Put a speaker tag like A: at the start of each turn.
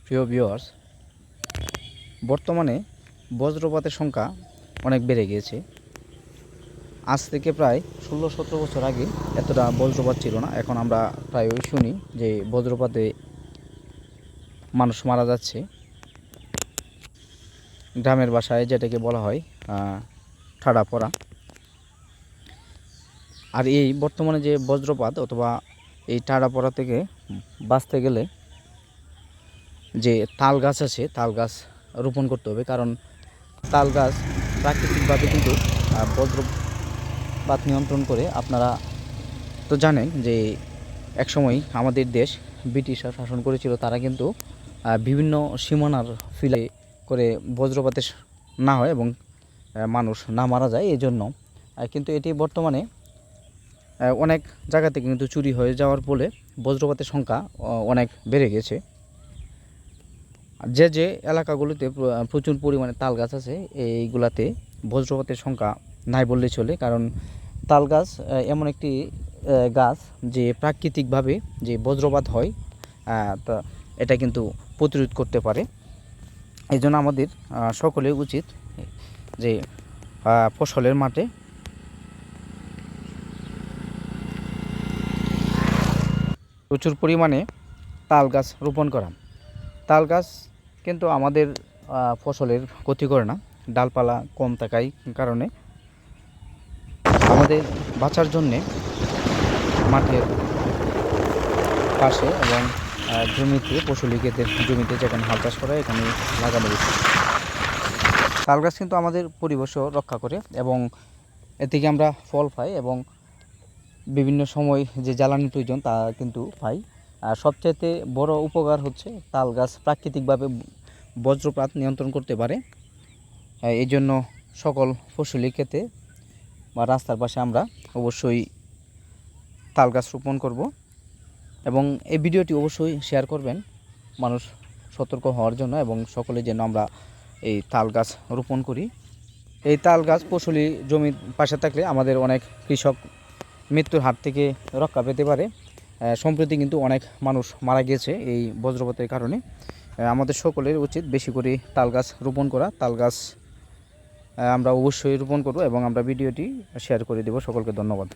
A: প্রিয় ভিউয়ার্স, বর্তমানে বজ্রপাতের সংখ্যা অনেক বেড়ে গিয়েছে। আজ থেকে প্রায় 16-17 বছর আগে এতটা বজ্রপাত ছিল না। এখন আমরা প্রায়ই শুনি যে বজ্রপাতে মানুষ মারা যাচ্ছে। গ্রামের ভাষায় যেটাকে বলা হয় ঠাডা পড়া। আর এই বর্তমানে যে বজ্রপাত অথবা এই ঠাডা পড়া থেকে বাঁচতে গেলে যে তাল গাছ আছে, তাল গাছ রোপণ করতে হবে। কারণ তাল গাছ প্রাকৃতিকভাবে কিন্তু বজ্রপাত নিয়ন্ত্রণ করে। আপনারা তো জানেন যে একসময় আমাদের দেশ ব্রিটিশরা শাসন করেছিল। তারা কিন্তু বিভিন্ন সীমানার ফিলে করে বজ্রপাতে না হয় এবং মানুষ না মারা যায় এই জন্য। কিন্তু এটি বর্তমানে অনেক জায়গা থেকে কিন্তু চুরি হয়ে যাওয়ার ফলে বজ্রপাতের সংখ্যা অনেক বেড়ে গেছে। যে যে এলাকাগুলোতে প্রচুর পরিমাণে তাল গাছ আছে এইগুলাতে বজ্রপাতের সংখ্যা নাই বললেই চলে। কারণ তাল গাছ এমন একটি গাছ যে প্রাকৃতিকভাবে যে বজ্রপাত হয় তা এটা কিন্তু প্রতিরোধ করতে পারে। এই জন্য আমাদের সকলের উচিত যে ফসলের মাঠে প্রচুর পরিমাণে তাল গাছ রোপণ করা। তাল গাছ কিন্তু আমাদের ফসলের ক্ষতি করে না, ডালপালা কম থাকার কারণে। আমাদের বাঁচার জন্যে মাঠের পাশে এবং জমিতে পশুলিকেদের জমিতে যেখানে হাল চাষ করা এখানে লাগানো উচিত। তাল গাছ কিন্তু আমাদের পরিবেশও রক্ষা করে এবং এ থেকে আমরা ফল পাই এবং বিভিন্ন সময় যে জ্বালানি প্রয়োজন তা কিন্তু পাই। আর সবচাইতে বড় উপকার হচ্ছে তাল গাছ প্রাকৃতিকভাবে বজ্রপাত নিয়ন্ত্রণ করতে পারে। এই জন্য সকল ফসলি ক্ষেতে বা রাস্তার পাশে আমরা অবশ্যই তাল গাছ রোপণ করব এবং এই ভিডিওটি অবশ্যই শেয়ার করবেন মানুষ সতর্ক হওয়ার জন্য এবং সকলে যেন আমরা এই তাল গাছ রোপণ করি। এই তাল গাছ ফসলি জমির পাশে থাকলে আমাদের অনেক কৃষক মৃত্যুর হাত থেকে রক্ষা পেতে পারে। সম্প্রতি কিন্তু অনেক মানুষ মারা গিয়েছে এই বজ্রপাতের কারণে। আমাদের সকলের উচিত বেশি করে তাল গাছ রোপণ করা। তাল গাছ আমরা অবশ্যই রোপণ করব এবং আমরা ভিডিওটি শেয়ার করে দেব। সকলকে ধন্যবাদ।